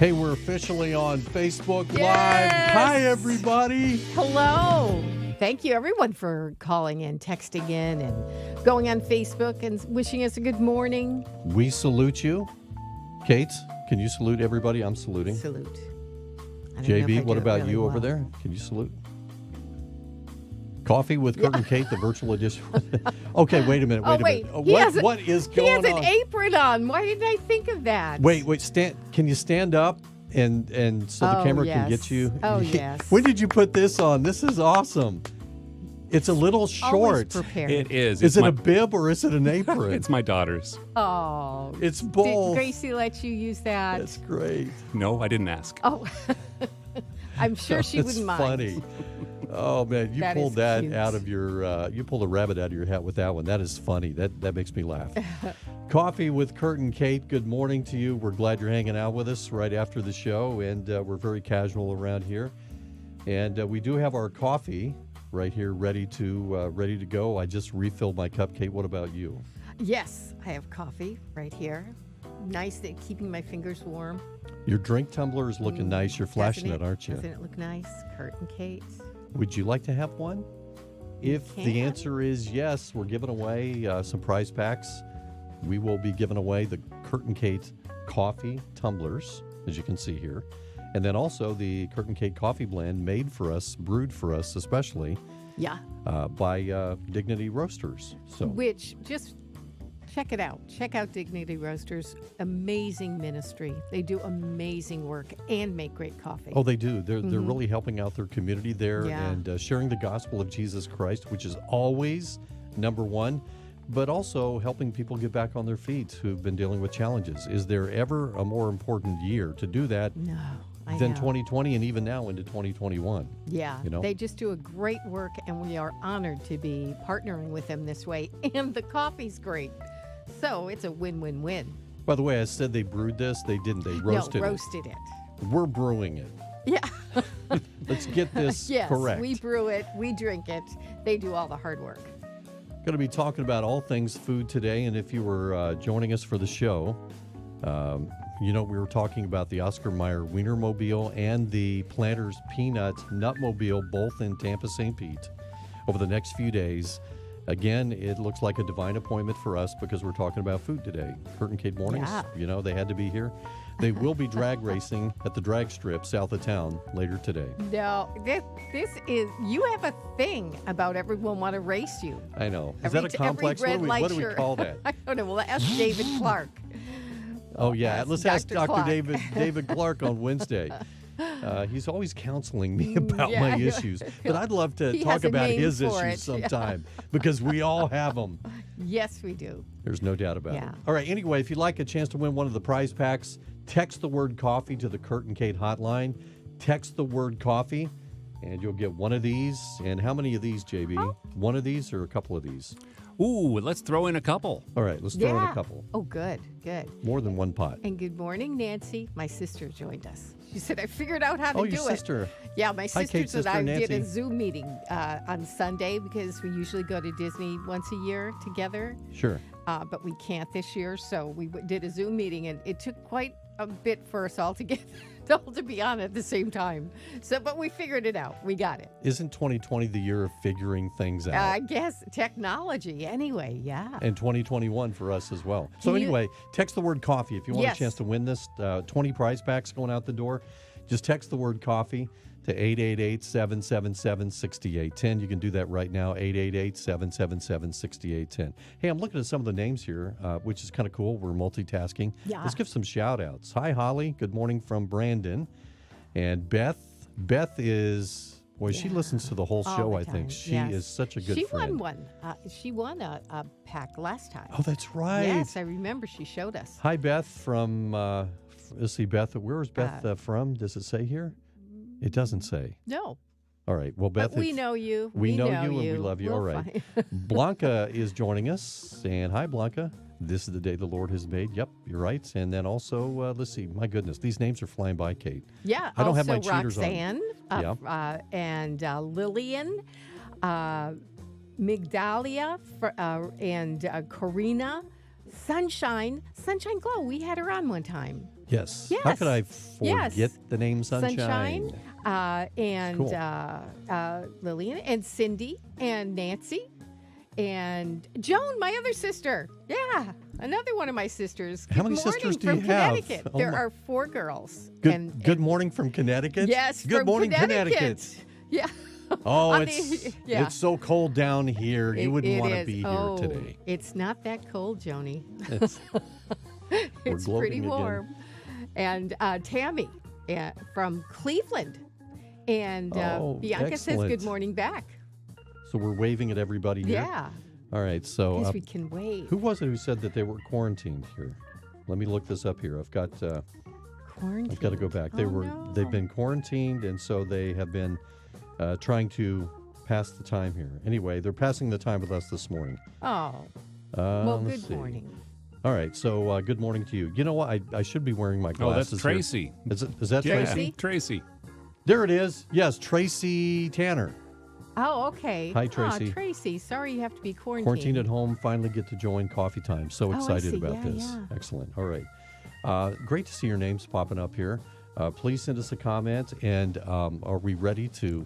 Hey, we're officially on Facebook Live. Yes. Hi, everybody. Hello. Thank you, everyone, for calling in, texting in, and going on Facebook and wishing us a good morning. We salute you. Kate, can you salute everybody? I'm saluting. Salute. JB, what about you over there? Can you salute? Coffee with Kurt and Kate, the virtual edition. Okay, wait a minute. Wait a minute. What is going on? He has an apron on. Why didn't I think of that? Wait. Can you stand up and so the camera can get you? Oh, yes. When did you put this on? This is awesome. It's a little short. Always prepared. It is. Is it a bib or is it an apron? It's my daughter's. Oh. It's both. Did Gracie let you use that? That's great. No, I didn't ask. Oh. I'm sure she wouldn't mind. Funny. Oh man, you That pulled is that cute. out of your. You pulled a rabbit out of your hat with that one. That is funny. That makes me laugh. Coffee with Kurt and Kate. Good morning to you. We're glad you're hanging out with us right after the show, and we're very casual around here. And we do have our coffee right here, ready to go. I just refilled my cup. Kate, what about you? Yes, I have coffee right here. Nice at keeping my fingers warm. Your drink tumbler is looking nice. You're flashing it, aren't you? Doesn't it look nice? Kurt and Kate. Would you like to have one? If the answer is yes, we're giving away some prize packs. We will be giving away the Kurt and Kate coffee tumblers, as you can see here. And then also the Kurt and Kate coffee blend made for us, brewed for us especially, by Dignity Roasters. So, Which, just check it out. Check out Dignity Roasters. Amazing ministry. They do amazing work and make great coffee. oh, they do. They're really helping out their community there Yeah. and sharing the gospel of Jesus Christ, which is always number one, but also helping people get back on their feet who've been dealing with challenges. Is there ever a more important year to do that No, I than know. 2020 and even now into 2021? Yeah, you know? they just do a great work, and we are honored to be partnering with them this way. And the coffee's great. So it's a win-win-win. By the way, I said they brewed this. They didn't. They roasted roasted it. it. We're brewing it. Yeah. Let's get this Yes, correct. we brew it, we drink it. They do all the hard work. Going to be talking about all things food today, and if you were joining us for the show, we were talking about the Oscar Mayer Wienermobile and the Planters Peanut Nutmobile, both in Tampa, St. Pete, over the next few days. Again, it looks like a divine appointment for us because we're talking about food today. Kurt and Kate Mornings, Yeah. They had to be here. They will be drag racing at the drag strip south of town later today. No, this is, you have a thing about everyone want to race you. I know. Is that a complex? What do we call that? I don't know. Well, ask David Clark. Oh, yeah. Let's ask Dr. Dr. Clark. David Clark on Wednesday. He's always counseling me about my issues, but I'd love to He talk has a about name his for issues it. sometime because we all have them. Yes, we do. There's no doubt about it. Yeah. All right. Anyway, if you'd like a chance to win one of the prize packs, text the word coffee to the Kurt and Kate hotline. Text the word coffee, and you'll get one of these. And how many of these, JB? Oh. One of these or a couple of these? Ooh, let's throw in a couple. All right. Let's throw in a couple. Oh, good. More than one pot. And good morning, Nancy. My sister joined us. She said, I figured out how to do your it. sister. Yeah, my Hi, sisters Kate's and sister, I did a Nancy. Zoom meeting on Sunday because we usually go to Disney once a year together. Sure. But we can't this year, so we did a Zoom meeting, and it took quite a bit for us all to get all to be on at the same time. So, but we figured it out. We got it. Isn't 2020 the year of figuring things out? I guess technology. Anyway, yeah. And 2021 for us as well. So Can you- anyway, text the word coffee if you want Yes. a chance to win this. 20 prize packs going out the door. Just text the word coffee to 888-777-6810. You can do that right now, 888-777-6810. Hey, I'm looking at some of the names here, which is kind of cool. We're multitasking. Yeah. Let's give some shout outs. Hi, Holly. Good morning from Brandon. And Beth is, boy, she listens to the whole All show, the I think. time, She yes. is such a good She friend. won one. She won a pack last time. Oh, that's right. Yes, I remember she showed us. Hi, Beth from, let's see, Beth, where is Beth from? Does it say here? It doesn't say. No. All right. Well, Beth, But we know you. we know you and we love you. We'll All right. find- Blanca is joining us. And hi, Blanca. This is the day the Lord has made. Yep, you're right. And then also, let's see, my goodness, these names are flying by, Kate. Yeah. I don't have also my cheaters on. Roxanne, and Lillian, Migdalia, and Karina, Sunshine Glow. We had her on one time. Yes. Yes. How could I forget Yes. the name Sunshine? And Cool. Lillian and Cindy and Nancy and Joan, my other sister. Yeah, another one of my sisters. How Good many morning sisters do from you have? Connecticut. Oh there my- are 4 girls. Good morning from Connecticut? Yes, Good from morning, Connecticut. Yeah. Oh, On it's so cold down here. You wouldn't It want to is. be here Oh, today. It's not that cold, Joni. It's, we're It's gloating pretty again. warm. And Tammy from Cleveland. And Oh, Bianca says excellent. good morning back. So we're waving at everybody here? Yeah. All right. So Because we can wave. who was it who said that they were quarantined here? Let me look this up here. I've got to go back. They've been quarantined, and so they have been trying to pass the time here. Anyway, they're passing the time with us this morning. Oh, well, let's good see. morning. All right, so good morning to you. You know what? I should be wearing my Oh, glasses. that's Tracy. Here. Is that Yeah, Tracy? Tracy. There it is. Yes, Tracy Tanner. Oh, okay. Hi, Tracy. Oh, Tracy, sorry you have to be quarantined. Quarantined at home, finally get to join Coffee Time. So I excited see. about Yeah, this. yeah. Excellent. All right. Great to see your names popping up here. Please send us a comment. And are we ready to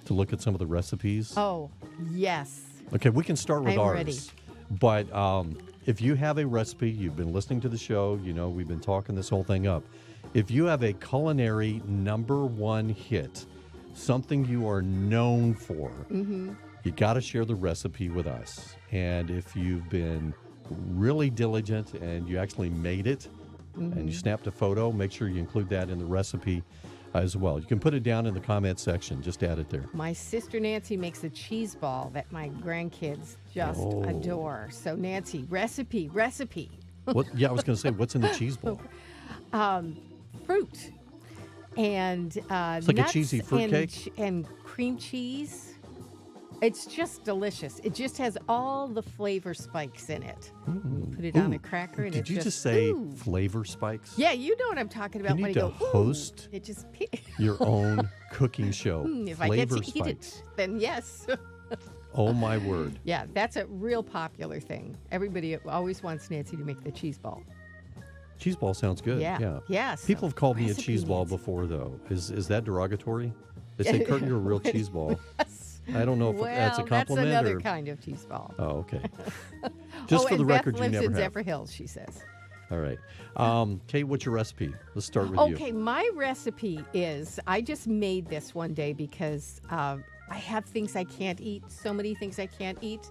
look at some of the recipes? Oh, yes. Okay, we can start with I'm ours. ready. But if you have a recipe, you've been listening to the show, you know, we've been talking this whole thing up. If you have a culinary #1 hit, something you are known for, you got to share the recipe with us. And if you've been really diligent and you actually made it and you snapped a photo, make sure you include that in the recipe as well. You can put it down in the comment section. Just add it there. My sister Nancy makes a cheese ball that my grandkids just Oh. adore. So, Nancy, recipe. What? Yeah, I was going to say, what's in the cheese ball? Fruit. And It's like a nuts cheesy fruit and cake? and cream cheese. It's just delicious. It just has all the flavor spikes in it. You put it on a cracker and Did it you just say ooh. flavor spikes? Yeah, you know what I'm talking about You when need I to go, ooh, host it just Your own cooking show. if I get Flavor to eat spikes. it, then yes. Oh my word. Yeah, that's a real popular thing. Everybody always wants Nancy to make the cheese ball. Cheese ball sounds good. Yeah. Yeah. Yes. People have called me a Recipe, cheese ball Nancy. before though. Is that derogatory? They say, Kurt, you're a real cheese ball. Yes. I don't know if that's a compliment That's another or. kind of cheese ball. Oh, okay. Just for and the Beth record, you lives never in have. Zephyr Hills, she says. All right. Kate, what's your recipe? Let's start with you. Okay, my recipe is I just made this one day because I have things I can't eat, so many things I can't eat,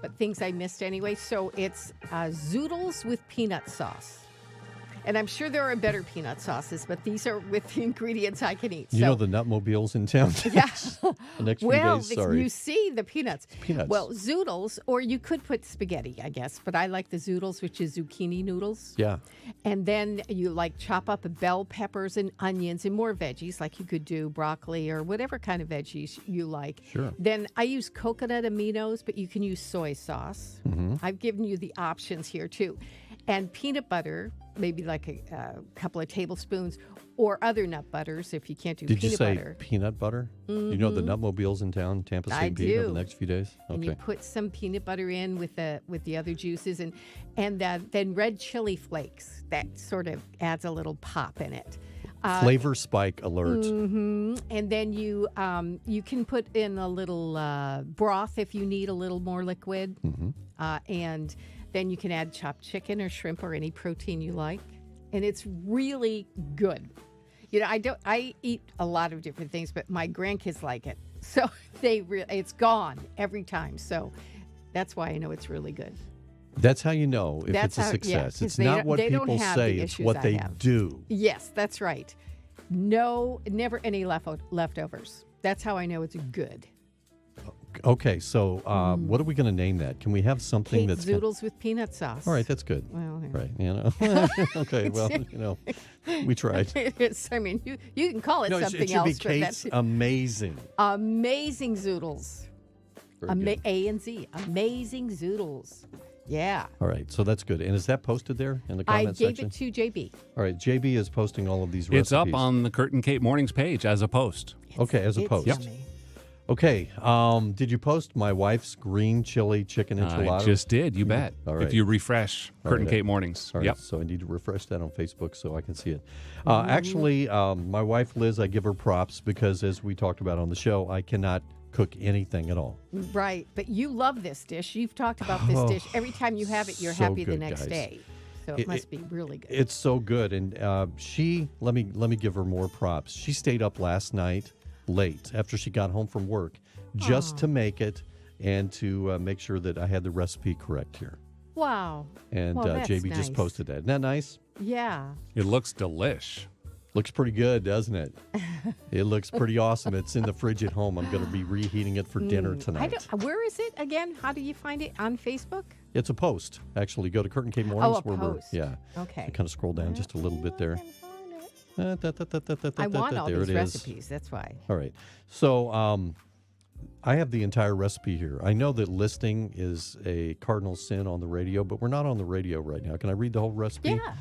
but things I missed anyway. So it's zoodles with peanut sauce. And I'm sure there are better peanut sauces, but these are with the ingredients I can eat. You know the Nutmobiles in town? Yeah. The next few Well, days, sorry. you see the peanuts. Peanuts. Well, zoodles, or you could put spaghetti, I guess, but I like the zoodles, which is zucchini noodles. Yeah. And then you chop up bell peppers and onions and more veggies, like you could do broccoli or whatever kind of veggies you like. Sure. Then I use coconut aminos, but you can use soy sauce. Mm-hmm. I've given you the options here too. And peanut butter, maybe like a couple of tablespoons, or other nut butters if you can't do Did you peanut say butter. peanut butter? You know the Nutmobiles in town, Tampa I St. Pete, over do. the next few days? And you Okay. put some peanut butter in with the other juices, and then red chili flakes. That sort of adds a little pop in it. Flavor spike alert. And then you can put in a little broth if you need a little more liquid, and then you can add chopped chicken or shrimp or any protein you like, and it's really good. You know, I eat a lot of different things, but my grandkids like it, so it's gone every time. So that's why I know it's really good. That's how you know if That's it's a how- yeah, success. 'cause it's they not don't- what they don't people have the say, it's issues what I they have. do. Yes, that's right. No, never any leftovers. That's how I know it's good. Okay, so what are we going to name that? Can we have something Kate that's zoodles with peanut sauce. all right? That's good. Well, there. Right, you know. Okay, well, you know, we tried. It's, I mean, you can call it No, something it should else, be but Kate's that's amazing. amazing zoodles. Very good. A and Z, amazing zoodles. Yeah, All right, so that's good. And is that posted there in the I comment gave section? it to JB. All right, JB is posting all of these recipes. It's up on the Kurt and Kate Mornings page as a post. Okay, as a It's post. yummy. Okay. Did you post my wife's green chili chicken enchilada? I just did. You bet. All right. If you refresh Kurt and Kate Mornings. All right, Yep. so I need to refresh that on Facebook so I can see it. Actually, my wife, Liz, I give her props because, as we talked about on the show, I cannot cook anything at all. Right. But you love this dish. You've talked about this dish. Every time you have it, you're so happy the good, next guys. day. So it must be really good. It's so good. And let me give her more props. She stayed up last night late after she got home from work just to make it and to make sure that I had the recipe correct here. Wow. And Well, that's JB just nice. posted that. Isn't that nice? Yeah. It looks delish. Looks pretty good, doesn't it? It looks pretty awesome. It's in the fridge at home. I'm going to be reheating it for dinner tonight. Where is it again? How do you find it? On Facebook? It's a post, actually. Go to Kurt and Kate Mornings. Oh, a post. Yeah. Okay. So kind of scroll down just a little bit there. I want all There these it is. recipes. That's why. All right. So I have the entire recipe here. I know that listing is a cardinal sin on the radio, but we're not on the radio right now. Can I read the whole recipe? Yeah.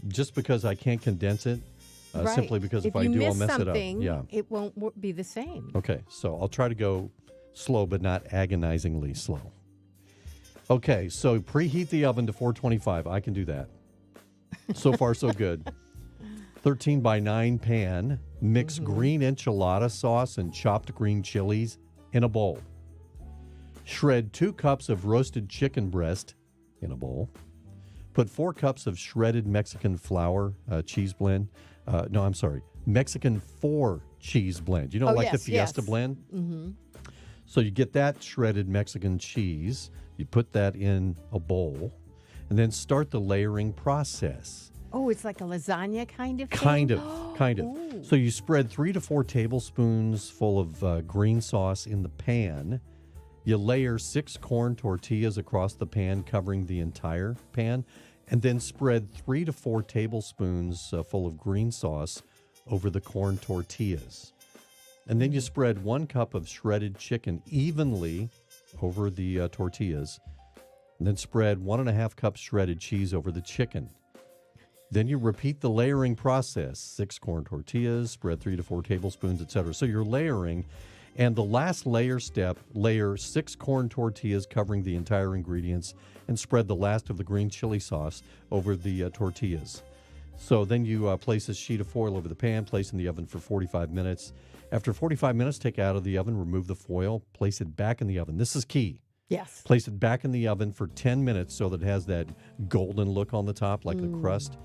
Just because I can't condense it, Right. simply because if I you do, I'll miss mess it up. something, Yeah. it won't be the same. Okay, so I'll try to go slow, but not agonizingly slow. Okay, so preheat the oven to 425. I can do that. So far, so good. 13 by 9 pan. Mix green enchilada sauce and chopped green chilies in a bowl. Shred 2 cups of roasted chicken breast in a bowl. Put 4 cups of shredded Mexican flour cheese blend. Mexican 4 cheese blend. You know, like the Fiesta blend? Mm-hmm. So you get that shredded Mexican cheese. You put that in a bowl. And then start the layering process. Oh, it's like a lasagna kind of thing? Kind of. Ooh. So you spread 3 to 4 tablespoons full of green sauce in the pan. You layer 6 corn tortillas across the pan, covering the entire pan. And then spread 3 to 4 tablespoons full of green sauce over the corn tortillas. And then you spread 1 cup of shredded chicken evenly over the tortillas. And then spread 1.5 cups shredded cheese over the chicken. Then you repeat the layering process. 6 corn tortillas, spread 3 to 4 tablespoons, etc. So you're layering. And the last layer step, layer 6 corn tortillas covering the entire ingredients and spread the last of the green chili sauce over the tortillas. So then you place a sheet of foil over the pan, place in the oven for 45 minutes. After 45 minutes, take it out of the oven, remove the foil, place it back in the oven. This is key. Yes. Place it back in the oven for 10 minutes so that it has that golden look on the top, like the crust.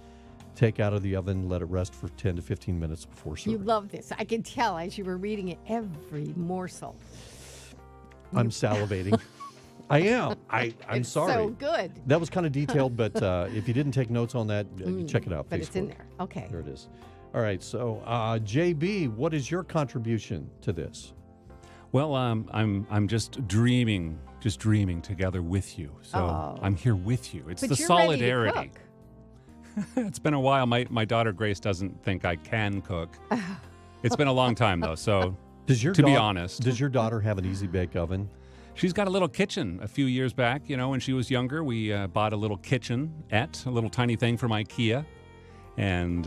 Take out of the oven, let it rest for 10 to 15 minutes before serving. You love this. I can tell as you were reading it, every morsel. I'm salivating. I am. I'm It's sorry. so good. That was kind of detailed, but if you didn't take notes on that, check it out. But Facebook. it's in there. Okay. There it is. All right. So, JB, what is your contribution to this? Well, I'm just dreaming together with you. So I'm here with you. It's But the you're solidarity. ready to cook. It's been a while. My daughter Grace doesn't think I can cook. It's been a long time though. So to be honest, does your daughter have an easy bake oven? she's got a little kitchen. A few years back, you know, when she was younger, we bought a little kitchenette, a little tiny thing from IKEA, and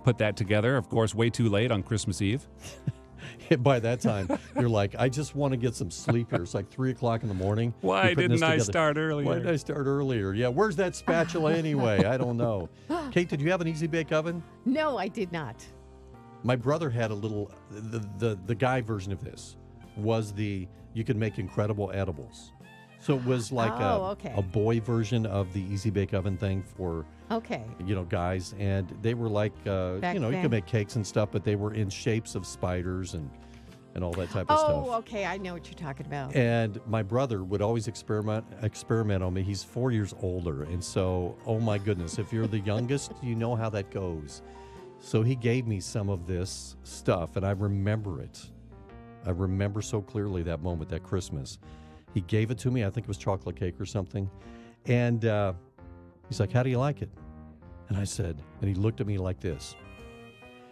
put that together. Of course, way too late on Christmas Eve. By that time, you're like, I just want to get some sleep here. It's like 3 o'clock in the morning. Why You're putting didn't this I together. start earlier? Why did I start earlier? Yeah, where's that spatula anyway? I don't know. Kate, did you have an easy bake oven? No, I did not. My brother had a little, the guy version of this was you could make incredible edibles. So it was like a boy version of the easy bake oven thing for, guys. And they were like, you could make cakes and stuff, but they were in shapes of spiders and all that type of stuff. Oh, okay. I know what you're talking about. And my brother would always experiment on me. He's 4 years older. And so, oh my goodness, if you're the youngest, you know how that goes. So he gave me some of this stuff, and I remember it. I remember so clearly that moment, that Christmas. He gave it to me. I think it was chocolate cake or something. And he's like, how do you like it? And I said, and he looked at me like this.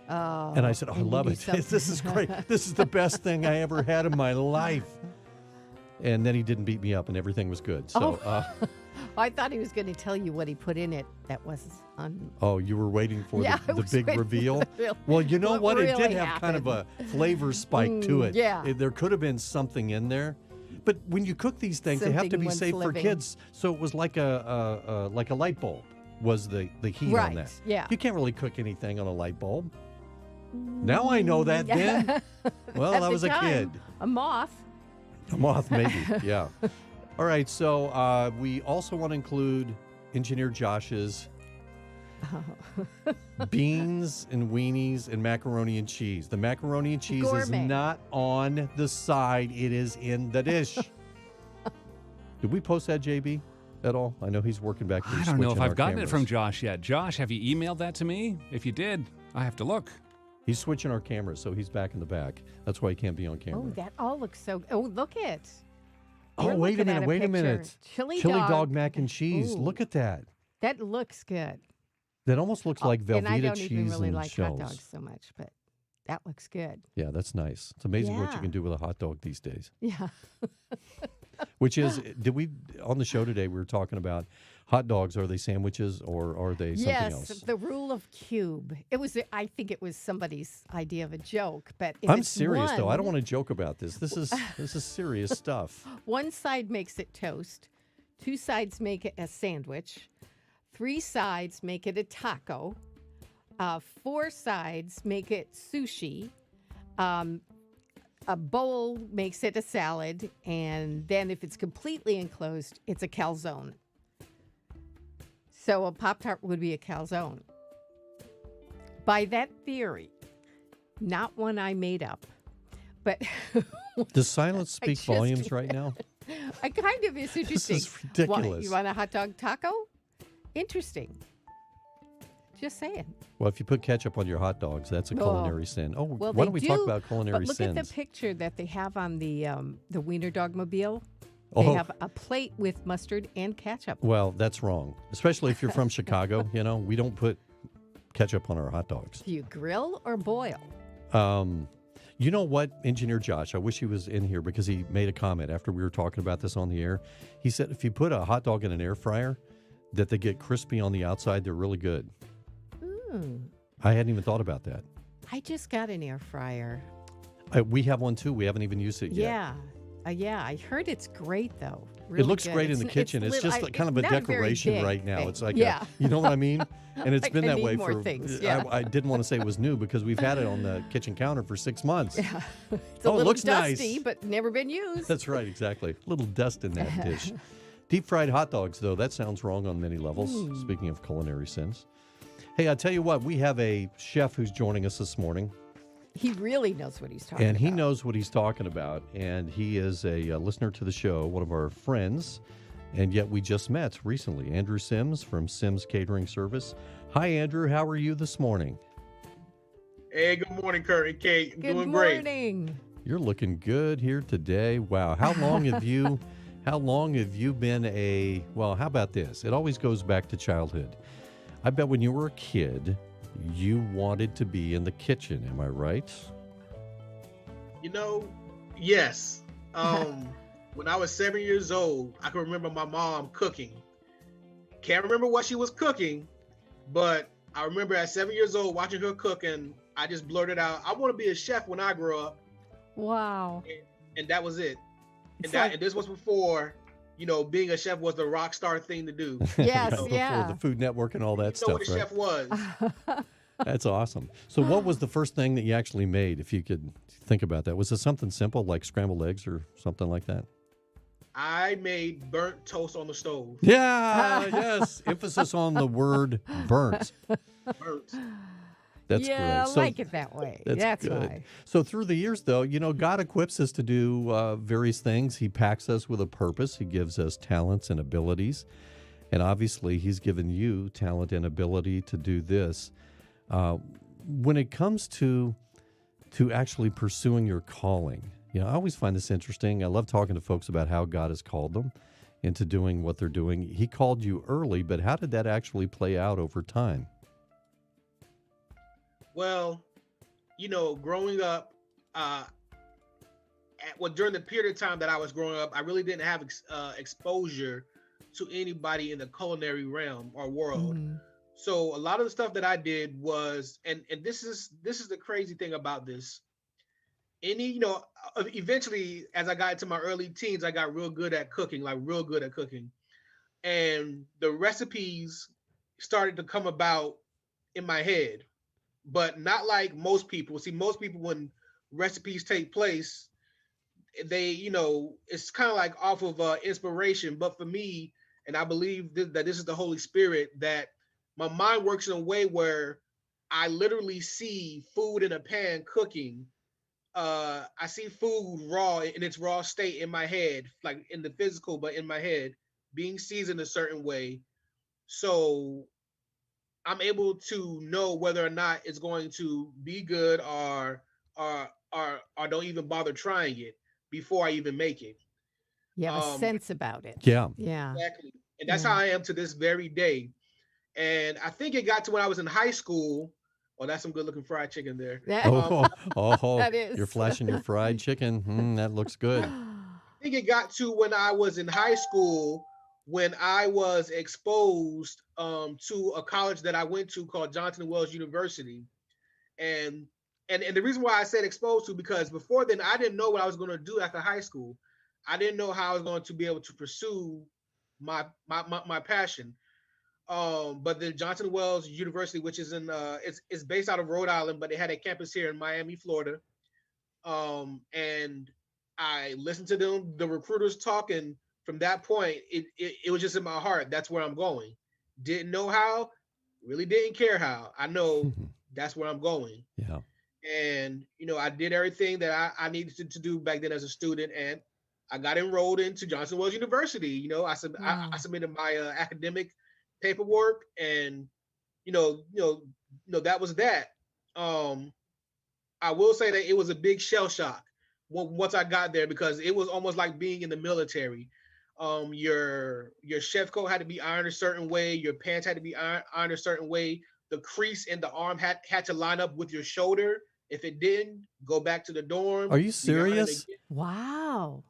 Oh, and I said, I love it. This is great. This is the best thing I ever had in my life. And then he didn't beat me up, and everything was good. So, I thought he was going to tell you what he put in it. That was Oh, you were waiting for Yeah, I the was big waiting for reveal? the reveal. Well, you know what? It really did have kind of a happened. flavor spike to it. yeah. There could have been something in there. But when you cook these things, they have to Something be once safe for living. kids. So it was like a light bulb was the heat Right, on that. yeah. You can't really cook anything on a light bulb. Now I know that then. Well, At I the was a time, kid. A moth. A moth, maybe. Yeah. All right. So we also want to include Engineer Josh's beans and weenies and macaroni and cheese. The macaroni and cheese is Gourmet. not on the side. It is in the dish. Did we post that, JB, at all? I know he's working back there. I don't know if switching our I've gotten it from cameras. Josh yet. Josh, have you emailed that to me? If you did, I have to look. He's switching our cameras, so he's back in the back. That's why he can't be on camera. Oh, that all looks so. Oh, look it. Oh, We're wait a looking at minute. Wait a picture. minute. Chili dog dog. mac and cheese. Ooh. Look at that. That looks good. That almost looks like And I Velveeta don't cheese even really and like shells. hot dogs so much, but that looks good. Yeah, that's nice. It's amazing what you Yeah. can do with a hot dog these days. Yeah. Which is, did we, on the show today, we were talking about hot dogs. Are they sandwiches or are they something Yes, else? the rule of cube. It was. I think it was somebody's idea of a joke, but if I'm it's serious, though. I don't one- want to joke about this. This is serious stuff. One side makes it toast, two sides make it a sandwich, three sides make it a taco, four sides make it sushi, a bowl makes it a salad, and then if it's completely enclosed, it's a calzone. So a Pop-Tart would be a calzone. By that theory, not one I made up, but Does silence speak just volumes right now? I kind of is interesting. is ridiculous. You want a hot dog taco? Interesting. Just saying. Well, if you put ketchup on your hot dogs, that's a Oh. culinary sin. Oh, Well, why they don't we talk do, about culinary but look sins? at the picture that they have on the Wiener Dogmobile. They Oh. have a plate with mustard and ketchup. Well, that's wrong. Especially if you're from Chicago, we don't put ketchup on our hot dogs. Do you grill or boil? You know what, Engineer Josh, I wish he was in here because he made a comment after we were talking about this on the air. He said if you put a hot dog in an air fryer, that they get crispy on the outside, they're really good. I hadn't even thought about that. I just got an air fryer. We have one too. We haven't even used it yet. Yeah. Yeah, I heard it's great though. It Really looks good. great in the kitchen. It's little- just I- kind of a not very decoration big right now. thing. It's like, yeah. you know what I mean? And it's Like been I that need way more for. things, yeah. I didn't want to say it was new because we've had it on the kitchen counter for 6 months. It's a Oh, it little looks dusty, nice. but never been used. That's right, exactly. A little dust in that dish. Deep fried hot dogs, though, that sounds wrong on many levels. Speaking of culinary sins. Hey, I tell you what, we have a chef who's joining us this morning, He really knows what he's talking about. and he knows what he's talking about. And he is a listener to the show, one of our friends, and yet we just met recently. Andrew Sims from Sims Catering Service. Hi, Andrew. How are you this morning? Hey, good morning, Kurt and Kate. I'm Good doing great. morning. You're looking good here today. Wow. How long have you been how about this? It always goes back to childhood. I bet when you were a kid, you wanted to be in the kitchen. Am I right? Yes. When I was 7 years old, I can remember my mom cooking. Can't remember what she was cooking, but I remember at 7 years old watching her cook, and I just blurted out, "I want to be a chef when I grow up," Wow. and that was it. It's And this was before, being a chef was the rock star thing to do. Yes, Before yeah. the Food Network and all that You know stuff, what a right? chef was. That's awesome. So what was the first thing that you actually made, if you could think about that? Was it something simple like scrambled eggs or something like that? I made burnt toast on the stove. Yeah, yes. Emphasis on the word burnt. Burnt. That's yeah, great. I like it that way. That's good. why. So through the years, though, God equips us to do various things. He packs us with a purpose. He gives us talents and abilities. And obviously, he's given you talent and ability to do this. When it comes to actually pursuing your calling, I always find this interesting. I love talking to folks about how God has called them into doing what they're doing. He called you early, but how did that actually play out over time? Well, growing up, during the period of time that I was growing up, I really didn't have exposure to anybody in the culinary realm or world. Mhm. So a lot of the stuff that I did was, and this is the crazy thing about this. Eventually, as I got into my early teens, I got real good at cooking, like real good at cooking, and the recipes started to come about in my head, but not like most people. See, most people, when recipes take place, they, it's kind of like off of inspiration. But for me, and I believe that this is the Holy Spirit, that my mind works in a way where I literally see food in a pan cooking. I see food raw in its raw state in my head, like in the physical, but in my head, being seasoned a certain way. So I'm able to know whether or not it's going to be good, or don't even bother trying it before I even make it. You have a Um, sense about it. Yeah. Yeah. exactly, and that's Yeah. how I am to this very day. And I think it got to when I was in high school. Oh, that's some good looking fried chicken there. That, Oh, oh, that is. you're flashing your fried chicken. That looks good. I think it got to when I was in high school, when I was exposed to a college that I went to called Johnson Wells University. And and the reason why I said exposed to, because before then I didn't know what I was going to do after high school. I didn't know how I was going to be able to pursue my passion. But the Johnson Wells University, which is in it's based out of Rhode Island, but they had a campus here in Miami, Florida. And I listened to the recruiters talk, and from that point, it was just in my heart. That's where I'm going. Didn't know how, really didn't care how. I know that's where I'm going. Yeah. And I did everything that I needed to do back then as a student, and I got enrolled into Johnson Wells University. I Wow. submitted my academic paperwork, and that was that. Um, I will say that it was a big shell shock once I got there, because it was almost like being in the military. Your chef coat had to be ironed a certain way. Your pants had to be ironed a certain way. The crease in the arm had to line up with your shoulder. If it didn't, go back to the dorm. Are you Re-iron it serious? again. Wow.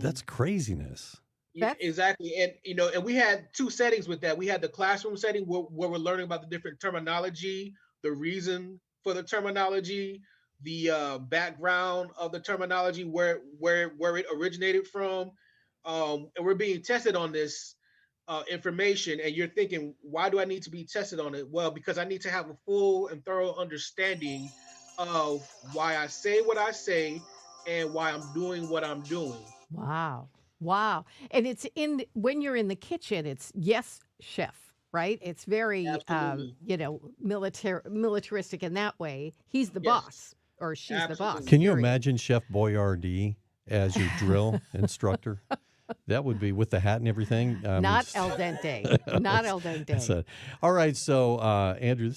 That's craziness. Yeah, That's exactly. And we had two settings with that. We had the classroom setting where we're learning about the different terminology, the reason for the terminology, the background of the terminology, where it originated from. And we're being tested on this information. And you're thinking, why do I need to be tested on it? Well, because I need to have a full and thorough understanding of why I say what I say and why I'm doing what I'm doing. wow. Wow. And it's when you're in the kitchen, it's yes, chef, right? It's very Absolutely. militaristic in that way. He's the Yes. boss or she's the boss. Absolutely. Can you period. imagine Chef Boyardee as your drill instructor? That would be with the hat and everything. Not el dente. Not el dente. So, all right, so Andrew,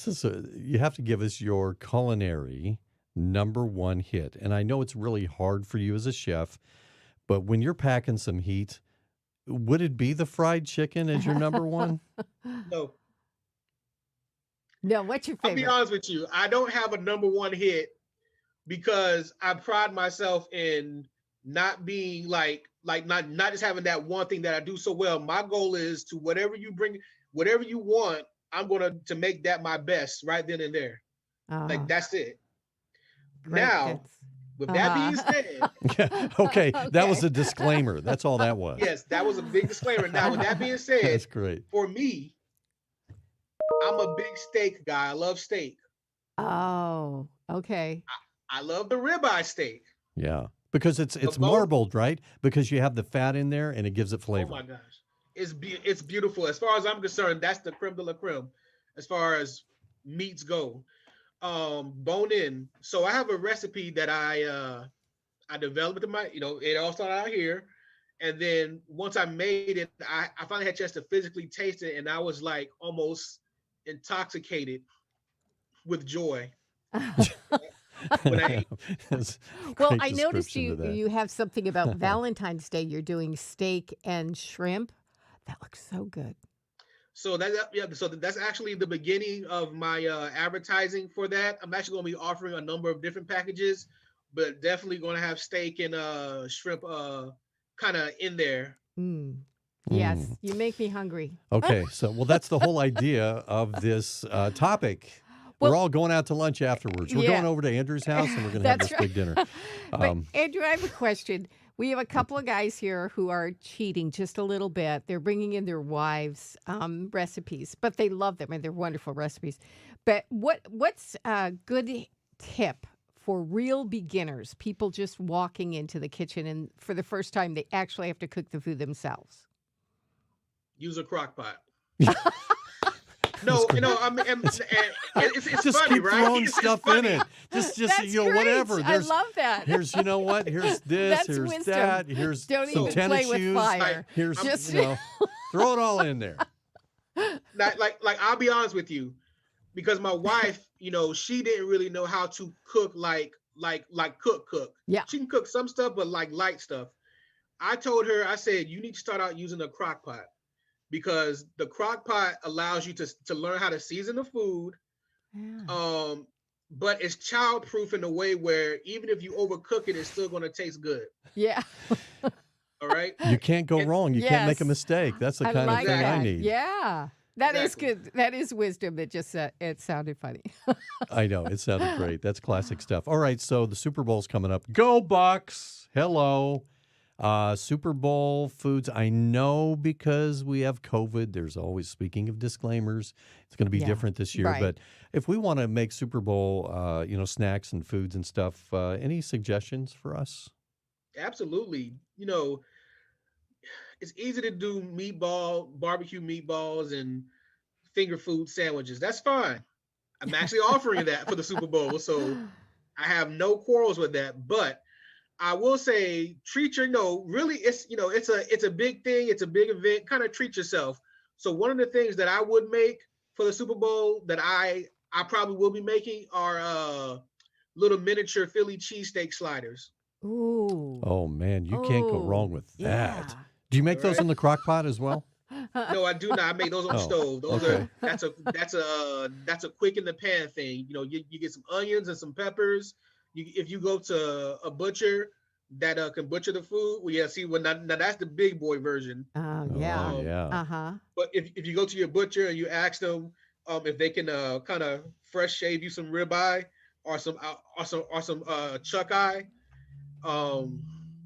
you have to give us your culinary number one hit, and I know it's really hard for you as a chef, but when you're packing some heat, would it be the fried chicken as your number one? No, No, what's your I'll be favorite? honest with you. I don't have a number one hit because I pride myself in not being not just having that one thing that I do so well. My goal is to whatever you bring, whatever you want, I'm gonna to make that my best right then and there. Uh, Like that's it. great. Now, with that being said, Yeah, okay, that was Okay. a disclaimer. That's all that was. yes, that was a big disclaimer. Now, with that being said, That's great. for me, I'm a big steak guy. I love steak. Oh, okay. I love the ribeye steak. Yeah, because The it's bone. marbled, right? Because you have the fat in there and it gives it Oh flavor. my gosh, it's beautiful. As far as I'm concerned, that's the creme de la creme. As far as meats go, bone in. So I have a recipe that I developed in my, it all started out here, and then once I made it, I finally had a chance to physically taste it, and I was like almost intoxicated with joy when I ate. That's a Well, great I noticed description to that. you have something about Valentine's Day. You're doing steak and shrimp. That looks so good. So so that's actually the beginning of my advertising for that. I'm actually going to be offering a number of different packages, but definitely going to have steak and shrimp kind of in there. Mm. Yes, you make me hungry. Okay, so that's the whole idea of this topic. We're all going out to lunch afterwards. We're going over to Andrew's house, and we're going to have this big dinner. But Andrew, I have a question. We have a couple of guys here who are cheating just a little bit. They're bringing in their wives' recipes, but they love them, and they're wonderful recipes. But what's a good tip for real beginners, people just walking into the kitchen and for the first time they actually have to cook the food themselves? Use a crock pot. No, I mean, it's just funny, keep right? throwing It's stuff funny. in it. Just That's you know, great. whatever. I love that. Here's what? Here's this. That's here's wisdom. that. Here's Don't some even tennis play shoes. with fire. Here's Just throw it all in there. Like I'll be honest with you, because my wife, she didn't really know how to cook like cook. Yeah. She can cook some stuff, but like light stuff. I told her, I said, you need to start out using a crock pot, because the crock pot allows you to learn how to season the food. Yeah. But it's childproof in a way where even if you overcook it, it's still going to taste good. Yeah. All right. You can't go wrong. You can't make a Yes. mistake. That's the kind of thing that. I need. Yeah. That is Exactly. good. That is wisdom. It just it sounded funny. I know. It sounded great. That's classic stuff. All right. So the Super Bowl's coming up. Go Bucks. Hello. Super Bowl foods. I know because we have COVID. There's always, speaking of disclaimers, it's going to be different this year. Right. But if we want to make Super Bowl, snacks and foods and stuff, any suggestions for us? Absolutely. It's easy to do barbecue meatballs and finger food sandwiches. That's fine. I'm actually offering that for the Super Bowl, so I have no quarrels with that. But I will say, treat really, it's a big thing. It's a big event. Kind of treat yourself. So one of the things that I would make for the Super Bowl that I probably will be making are little miniature Philly cheesesteak sliders. Ooh. Oh man, you can't go wrong with that. Yeah. Do you make those Right. in the crock pot as well? No, I do not. I make those on the stove. Those okay. that's a quick in the pan thing. You get some onions and some peppers. If you go to a butcher that can butcher the food, now that's the big boy version. Yeah. Oh, yeah. Uh-huh. But if you go to your butcher and you ask them if they can kind of fresh shave you some ribeye or some chuck eye,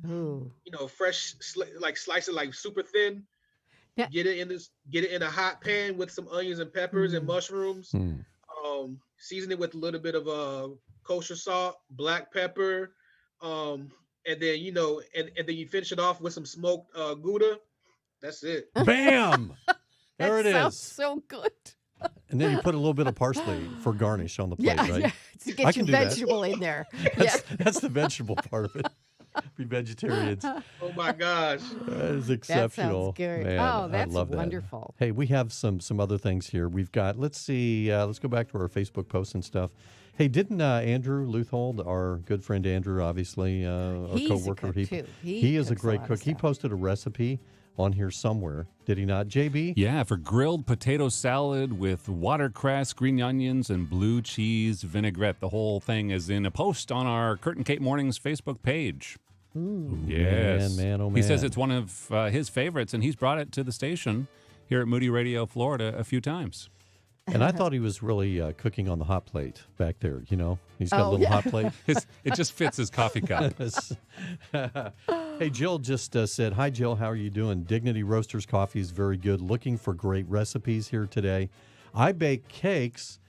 Ooh. fresh slice it like super thin. Yeah. Get it in a hot pan with some onions and peppers and mushrooms. Season it with a little bit of kosher salt, black pepper, and then and then you finish it off with some smoked Gouda. That's it. Bam! There it That sounds is. so good. And then you put a little bit of parsley for garnish on the plate, right? Yeah. To I get can your do that. vegetable in there. That's the vegetable part of it. Be vegetarians. Oh my gosh. That is That exceptional. sounds good. Man, Oh, I that's love that. wonderful. Hey, we have some other things here. We've got, let's see, let's go back to our Facebook posts and stuff. Hey, didn't Andrew Luthold, our good friend Andrew, obviously, our He's a co-worker, cook, too. he is a cooks great lot of cook. He stuff. posted a recipe on here somewhere, did he not? JB? Yeah, for grilled potato salad with watercress, green onions, and blue cheese vinaigrette. The whole thing is in a post on our Kurt and Kate Mornings Facebook page. Ooh, Yes. Man, oh man. He says it's one of his favorites, and he's brought it to the station here at Moody Radio, Florida, a few times. And I thought he was really cooking on the hot plate back there, He's got a little hot plate. It just fits his coffee cup. Hey, Jill just said, hi, Jill. How are you doing? Dignity Roasters coffee is very good. Looking for great recipes here today. I bake cakes,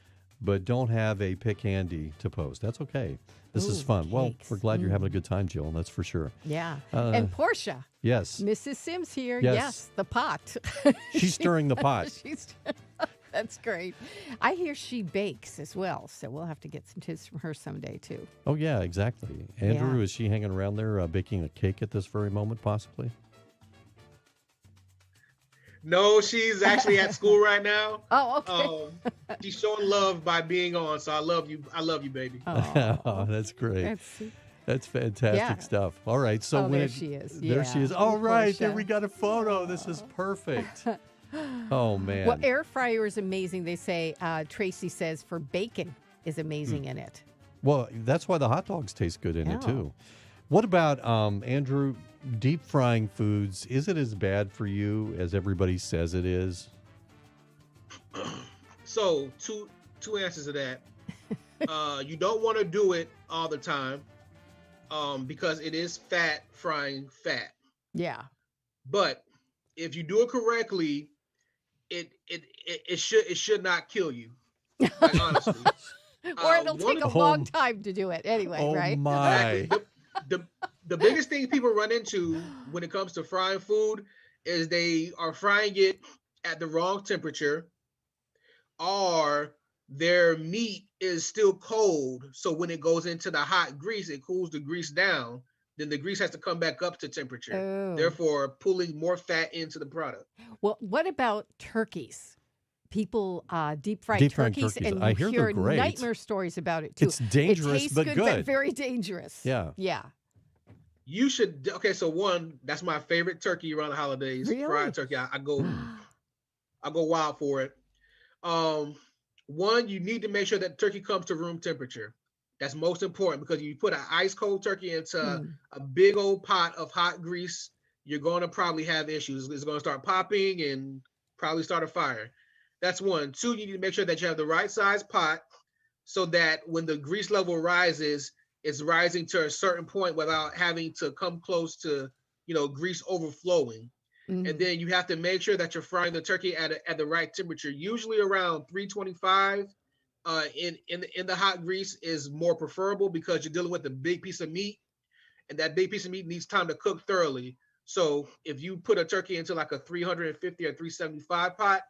but don't have a pick handy to post. That's okay. This is fun. Well, cakes. we're glad you're having a good time, Jill. That's for sure. Yeah. And Portia, Yes. Mrs. Sims here. Yes. Yes, the pot. She's stirring the pot. That's great. I hear she bakes as well, so we'll have to get some tips from her someday too. Oh, yeah, exactly. Andrew, is she hanging around there baking a cake at this very moment, possibly? No, she's actually at school right now. Oh, okay. She's showing love by being on. So I love you, baby. Oh, that's great. That's fantastic stuff. All right. So there she is. There she Yeah. is. All right. There Portia. we got a photo. This is perfect. Oh, man. Well, air fryer is amazing. They say, Tracy says, for bacon is amazing in it. Well, that's why the hot dogs taste good in it, Oh. too. What about, Andrew, deep frying foods? Is it as bad for you as everybody says it is? So two answers to that. You don't want to do it all the time, because it is fat frying fat. Yeah. But if you do it correctly, it should not kill you. Like, honestly. Or it'll one take of a long time to do it anyway, Oh right? my. Exactly. The biggest thing people run into when it comes to frying food is they are frying it at the wrong temperature, or their meat is still cold. So when it goes into the hot grease, it cools the grease down. Then the grease has to come back up to temperature, Oh. therefore pulling more fat into the product. Well, what about turkeys? People deep fry Deep-frying turkeys, turkeys. and I you hear they're hear great. nightmare stories about it too. It's dangerous, it tastes but good, good. very dangerous. Yeah. Yeah. You should. Okay, so one, that's my favorite turkey around the holidays. Really? Fried turkey. I go wild for it. One, you need to make sure that turkey comes to room temperature. That's most important, because if you put an ice cold turkey into a big old pot of hot grease, you're going to probably have issues. It's going to start popping and probably start a fire. That's one. Two, you need to make sure that you have the right size pot, so that when the grease level rises, it's rising to a certain point without having to come close to, grease overflowing. Mhm. And then you have to make sure that you're frying the turkey at the right temperature. Usually around 325 in the hot grease is more preferable, because you're dealing with a big piece of meat, and that big piece of meat needs time to cook thoroughly. So if you put a turkey into like a 350 or 375 pot,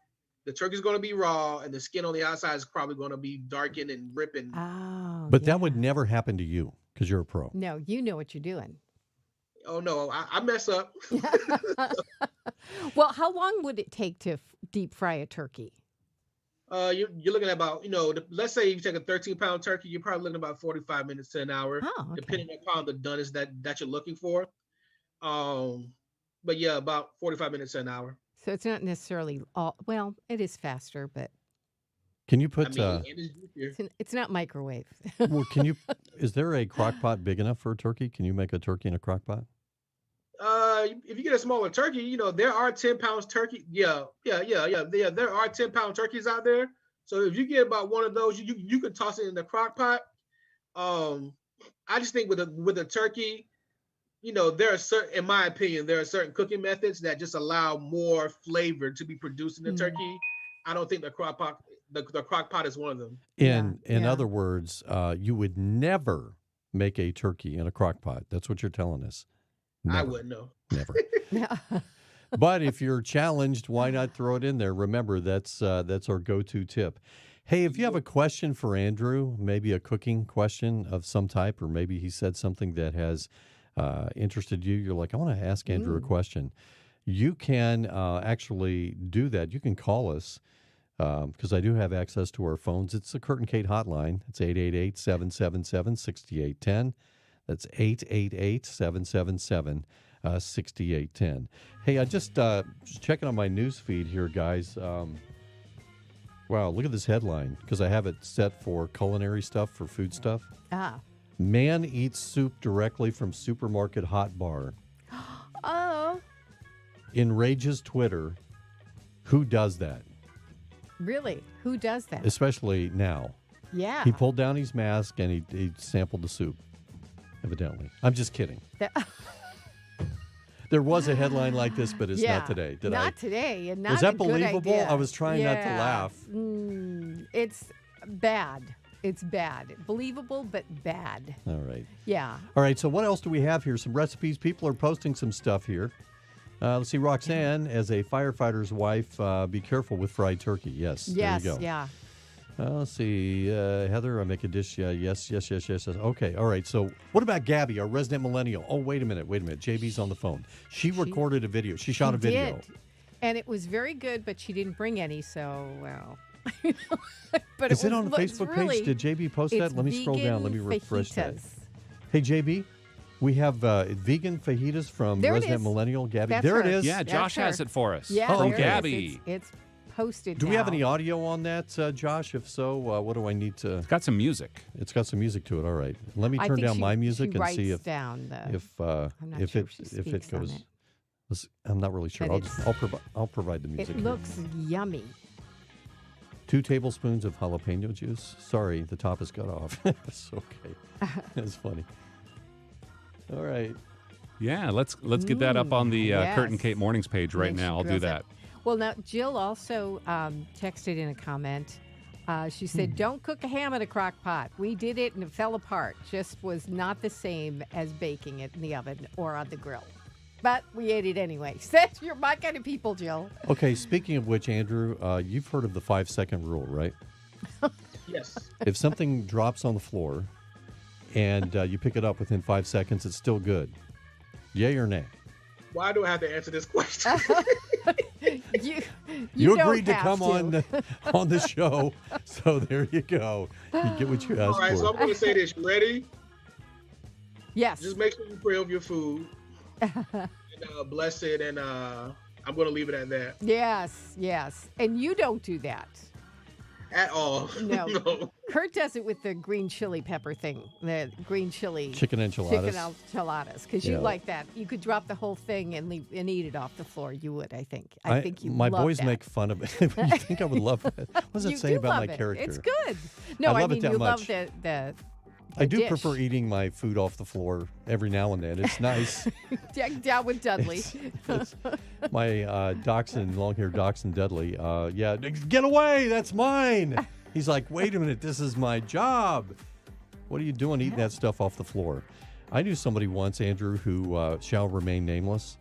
the turkey's going to be raw, and the skin on the outside is probably going to be darkened and ripping. Oh, But that yeah. would never happen to you because you're a pro. No, you know what you're doing. Oh no, I mess up. Well, how long would it take to deep fry a turkey? You're looking at about, let's say you take a 13-pound turkey, you're probably looking at about 45 minutes to an hour, Oh, okay. depending upon the doneness that you're looking for. But yeah, about 45 minutes to an hour. So it's not necessarily all. Well, it is faster, but Can you I put, mean, it is juicier. it's not microwave. well, is there a crock pot big enough for a turkey? Can you make a turkey in a crock pot? If you get a smaller turkey, there are 10-pound turkey. Yeah. There are 10-pound turkeys out there. So if you get about one of those, you can toss it in the crock pot. I just think with a turkey, there are in my opinion, there are certain cooking methods that just allow more flavor to be produced in the turkey. I don't think the crock pot is one of them. In other words, you would never make a turkey in a crock pot. That's what you're telling us. Never. I wouldn't know. Never. But if you're challenged, why not throw it in there? Remember, that's our go-to tip. Hey, if you have a question for Andrew, maybe a cooking question of some type, or maybe he said something that has interested you, you're like, I want to ask Andrew a question. You can actually do that. You can call us, because I do have access to our phones. It's the Kurt and Kate hotline. It's 888-777-6810. That's 888-777-6810. Hey, I just checking on my news feed here, guys. Wow, look at this headline, because I have it set for culinary stuff, for food stuff. Man eats soup directly from supermarket hot bar. Oh. Enrages Twitter. Who does that? Really? Who does that? Especially now. Yeah. He pulled down his mask and he sampled the soup, evidently. I'm just kidding. There was a headline like this, but it's not today. Not today. And not was that a good believable? idea. I was trying not to laugh. It's bad. It's bad. Believable, but bad. All right. Yeah. All right, so what else do we have here? Some recipes. People are posting some stuff here. Let's see, Roxanne, as a firefighter's wife, be careful with fried turkey. Yes, there you go. Yeah. Let's see, Heather, I make a dish. Yes. Okay, all right. So what about Gabby, our resident millennial? Oh, wait a minute. JB's on the phone. She recorded a video. She shot a video. Did. And it was very good, but she didn't bring any, so, well. But Is it on the Facebook page? Did JB post that? Let me scroll down. Let me refresh that. Hey, JB, we have vegan fajitas from There it resident is. millennial Gabby. That's there her. it is. Yeah, Josh has it for us. Yeah, From there it is. Gabby. It's posted. Do we have now. any audio on that, Josh? If so, what do I need to? It's got some music. It's got some music to it. All right. Let me I turn think down my music she and see writes if down the, if I'm not if sure it if she if it speaks on goes. it. I'm not really sure. But I'll provide the music. It looks yummy. 2 tablespoons of jalapeno juice. Sorry, the top is cut off. It's okay. It's funny. All right. Yeah, let's get that up on the yes. Kurt and Kate Mornings page right And she now. I'll do grills it. that. Well, now Jill also texted in a comment. She said, "Don't cook a ham in a crock pot. We did it and it fell apart. Just was not the same as baking it in the oven or on the grill. But we ate it anyway." Said you're my kind of people, Jill. Okay. Speaking of which, Andrew, you've heard of the 5-second rule, right? Yes. If something drops on the floor and you pick it up within 5 seconds, it's still good. Yay or nay? Why do I have to answer this question? You don't agreed to have come on the show, so there you go. You get what you asked All right, for. so I'm going to say this. You ready? Yes. Just make sure you pray over your food. And bless it, and I'm going to leave it at that. Yes. And you don't do that. At all. No. No. Kurt does it with the green chili pepper thing, the green chili Chicken enchiladas. Chicken enchiladas, because you Yeah. like that. You could drop the whole thing and eat it off the floor. You would, I think. I think you. My love boys that. make fun of it. You think I would love that? What does it You say do about my love it. character? It's good. No, I I love it mean that you much. love the I do dish. prefer eating my food off the floor every now and then. It's nice. Down with Dudley. It's my dachshund, long-haired dachshund Dudley. Yeah, get away! That's mine. He's like, wait a minute, this is my job. What are you doing eating that stuff off the floor? I knew somebody once, Andrew, who shall remain nameless,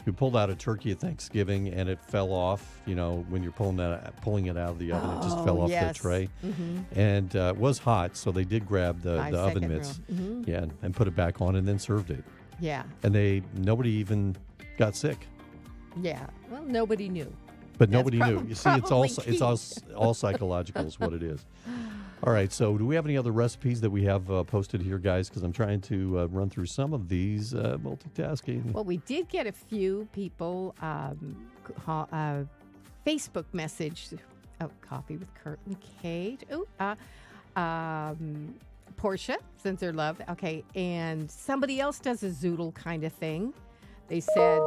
who pulled out a turkey at Thanksgiving and it fell off. You know, when you're pulling it out of the oven, it just fell off yes. the tray. Mm-hmm. And it was hot, so they did grab the 5 oven second mitts, rule. Mm-hmm. yeah, and put it back on and then served it. Yeah. And nobody even got sick. Yeah. Well, nobody knew. But That's nobody knew. You see, it's probably all psychological is what it is. All right. So, do we have any other recipes that we have posted here, guys? Because I'm trying to run through some of these multitasking. Well, we did get a few people Facebook message. Oh, coffee with Kurt and Kate. Oh, Portia sends her love. Okay, and somebody else does a zoodle kind of thing. They said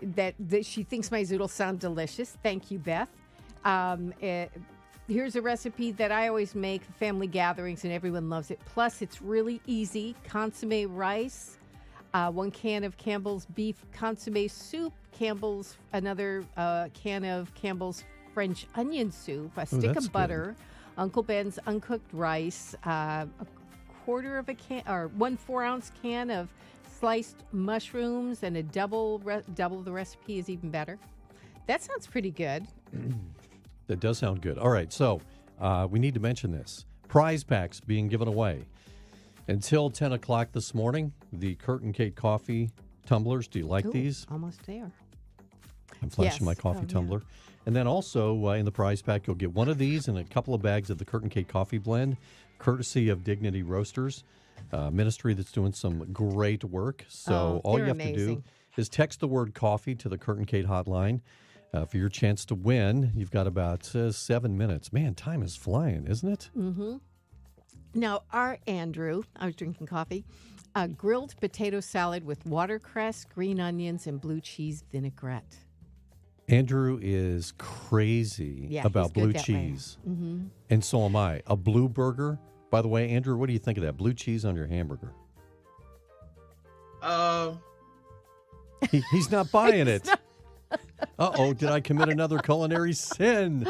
that she thinks my zoodles sound delicious. Thank you, Beth. Here's a recipe that I always make for family gatherings, and everyone loves it. Plus, it's really easy. Consomme rice, 1 can of Campbell's beef consomme soup, another can of Campbell's French onion soup, a stick that's of butter, Uncle Ben's uncooked rice, a quarter of a can or 1 4-ounce can of sliced mushrooms, and a double the recipe is even better. That sounds pretty good. That does sound good. All right. So, we need to mention this. Prize packs being given away. Until 10 o'clock this morning, the Kurt and Kate coffee tumblers. Do you like Ooh, these? almost there. I'm flashing my Yes. coffee Oh, yeah. tumbler. And then also in the prize pack, you'll get one of these and a couple of bags of the Kurt and Kate coffee blend, courtesy of Dignity Roasters, ministry that's doing some great work. So all you they're have to do amazing. is text the word coffee to the Kurt and Kate hotline for your chance to win. You've got about 7 minutes. Man, time is flying, isn't it? Mm-hmm. Now, our Andrew, I was drinking coffee, grilled potato salad with watercress, green onions, and blue cheese vinaigrette. Andrew is crazy Yeah, about he's good blue that way. cheese. Mm-hmm. And so am I. A blue burger. By the way, Andrew, what do you think of that? Blue cheese on your hamburger. He's not buying it. Uh-oh, did I commit another culinary sin?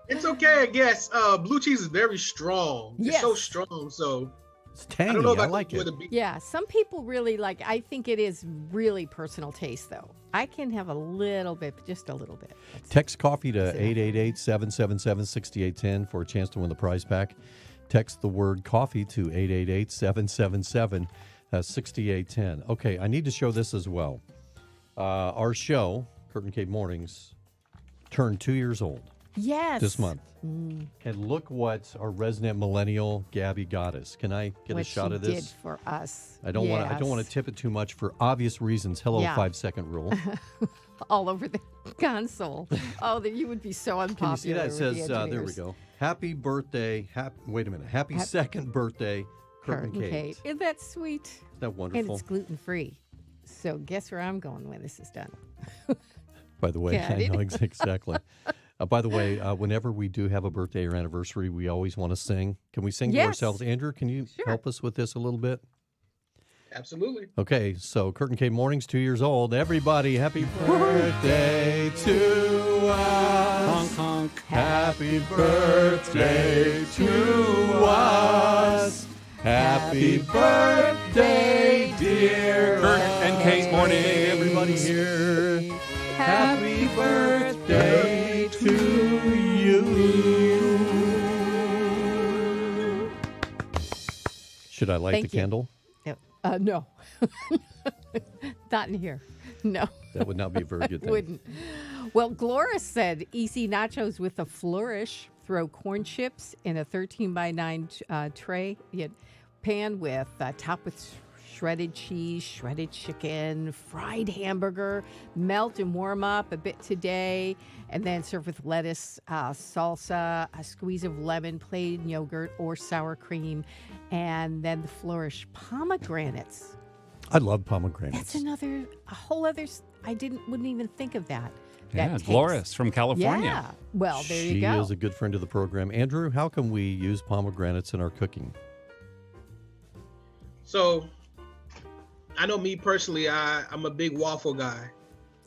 It's okay, I guess. Blue cheese is very strong. It's so Yes. strong, so It's I tangy. don't know if I I like can it. do the beef. Yeah, some people really like. I think it is really personal taste, though. I can have a little bit, but just a little bit. Text coffee to That's enough. 888-777-6810 for a chance to win the prize pack. Text the word coffee to 888-777-6810. Okay, I need to show this as well. Our show, Kurt and Kate Mornings, turned 2 years old Yes. this month. And look what our resident millennial Gabby got us. Can I get What a shot she of this? did for us. I don't want to Yes. tip it too much for obvious reasons. Hello, Yeah. 5-second rule. all over the console. Oh, that you would be so unpopular. Can you see that? It with says, the there we engineers. go. Happy birthday. Wait a minute. Happy second birthday, Kurt and Kate. Isn't that sweet? Isn't that And wonderful? it's gluten-free. So guess where I'm going when this is done. By the way, Got I it. know exactly. By the way, whenever we do have a birthday or anniversary, we always want to sing. Can we sing to Yes. ourselves? Andrew, can you Sure. help us with this a little bit? Absolutely. Okay, so Kurt and Kate Morning's 2 years old. Everybody, happy birthday to us. Honk, honk. Happy birthday to us. Happy birthday, dear Kurt and Kate Morning. Everybody here. Happy birthday to you. Should I light Thank the you. candle? No. Not in here. No. That would not be a very good thing. Wouldn't. Well, Gloria said easy nachos with a flourish. Throw corn chips in a 13x9 tray. Pan with top with shredded cheese, shredded chicken, fried hamburger. Melt and warm up a bit today, and then serve with lettuce, salsa, a squeeze of lemon, plain yogurt, or sour cream, and then the flourish pomegranates. I love pomegranates. That's a whole other. I wouldn't even think of that. Yeah, That Dolores from California. Yeah. Well, there She you go. is a good friend of the program. Andrew, how can we use pomegranates in our cooking? So, I know me personally, I'm a big waffle guy,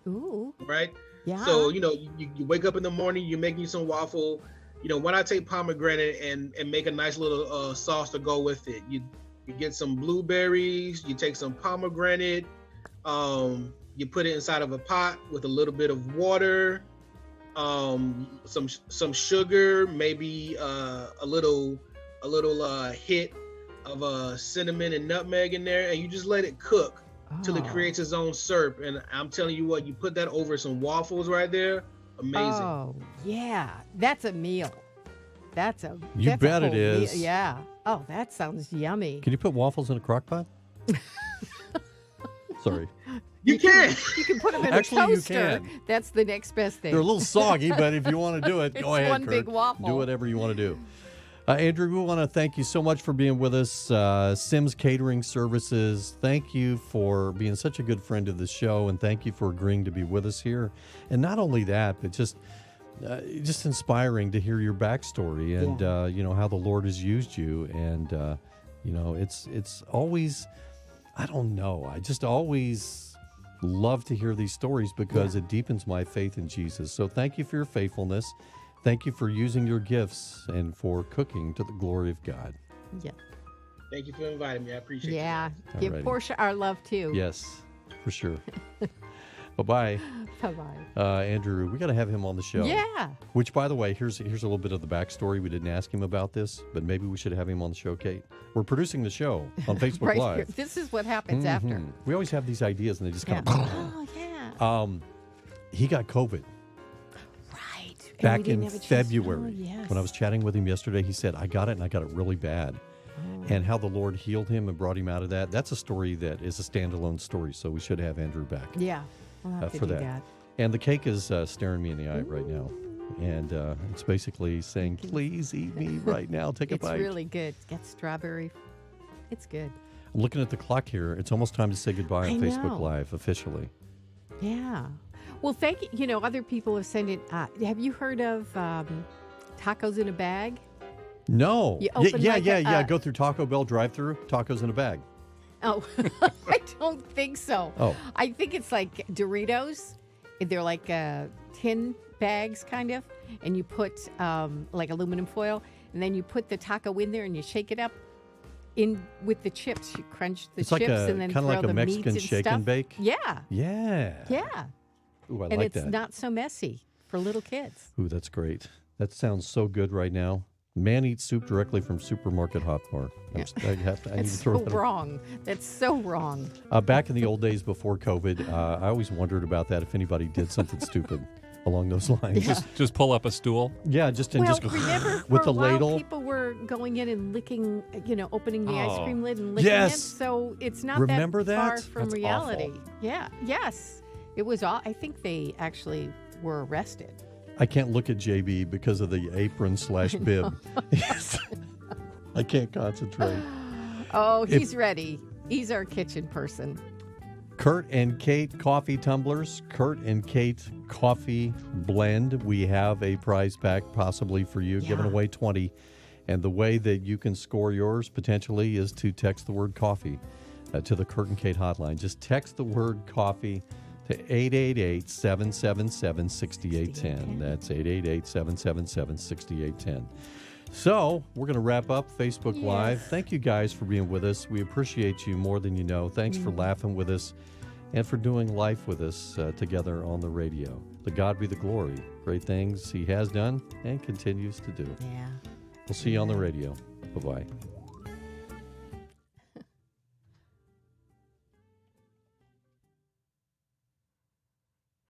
Ooh. right? Yeah. So, you wake up in the morning, you make you some waffle. When I take pomegranate and make a nice little sauce to go with it, you get some blueberries, you take some pomegranate, you put it inside of a pot with a little bit of water, some sugar, maybe a little hit of cinnamon and nutmeg in there, and you just let it cook till it Oh. creates its own syrup. And I'm telling you what, you put that over some waffles right there, amazing. Oh, yeah. That's a meal. That's a. You that's a bet it whole meal. is. Yeah. Oh, that sounds yummy. Can you put waffles in a crock pot? Sorry. You can. You can put them in Actually, a you toaster. can. That's the next best thing. They're a little soggy, but if you want to do it, go It's ahead, one Kurt. big waffle. Do whatever you want to do. Andrew, we want to thank you so much for being with us. Sims Catering Services, thank you for being such a good friend of the show, and thank you for agreeing to be with us here. And not only that, but just inspiring to hear your backstory and how the Lord has used you. And it's always, I don't know, I just always love to hear these stories because it deepens my faith in Jesus. So thank you for your faithfulness. Thank you for using your gifts and for cooking to the glory of God. Yeah. Thank you for inviting me. I appreciate it. Yeah. Give Alrighty. Portia our love too. Yes, for sure. Bye-bye. Bye-bye. Andrew, we got to have him on the show. Yeah. Which, by the way, here's a little bit of the backstory. We didn't ask him about this, but maybe we should have him on the show, Kate. We're producing the show on Facebook Right Live. here. This is what happens after. Mhm. We always have these ideas, and they just Yeah. kind of... Oh, yeah. He got COVID Right. And we back didn't in have a chance- February. Oh, yes. When I was chatting with him yesterday, he said, I got it, and I got it really bad. Oh. And how the Lord healed him and brought him out of that. That's a story that is a standalone story, so we should have Andrew back. Yeah. We'll have to for do that. that. And the cake is staring me in the eye right now. And it's basically saying, please eat me right now. Take a It's bite. really good. It's got strawberry. It's good. I'm looking at the clock here. It's almost time to say goodbye on I Facebook know. Live officially. Yeah. Well, thank you. You know, other people have sent it. Have you heard of tacos in a bag? No. You open like a- Go through Taco Bell drive-through, tacos in a bag. Oh, I don't think so. Oh. I think it's like Doritos. They're like tin bags, kind of. And you put like aluminum foil. And then you put the taco in there and you shake it up in with the chips. You crunch the It's chips like a and then kind of throw like a the Mexican meats and shake stuff. and bake. Yeah. Yeah. Yeah. Ooh, I And like it's that. not so messy for little kids. Ooh, that's great. That sounds so good right now. Man eats soup directly from supermarket hot bar. I need to That's throw so that. wrong. That's so wrong. Back in the old days before COVID, I always wondered about that if anybody did something stupid along those lines. Yeah. Just pull up a stool. Yeah, just Well, just go remember for with a the while, ladle. people were going in and licking, opening the ice Oh. cream lid and licking Yes. it. So it's not Remember that far that? from That's reality. awful. Yeah. Yes. It was all, I think they actually were arrested. I can't look at JB because of the apron/bib. I can't concentrate. Oh, he's ready. He's our kitchen person. Kurt and Kate coffee tumblers, Kurt and Kate coffee blend. We have a prize pack possibly for you, giving away 20. And the way that you can score yours potentially is to text the word coffee to the Kurt and Kate hotline. Just text the word coffee to 888-777-6810. That's 888-777-6810. So we're going to wrap up Facebook Live. Thank you guys for being with us. We appreciate you more than you know. Thanks for laughing with us and for doing life with us together on the radio. To God be the glory. Great things he has done and continues to do. Yeah. We'll see you on the radio. Bye-bye.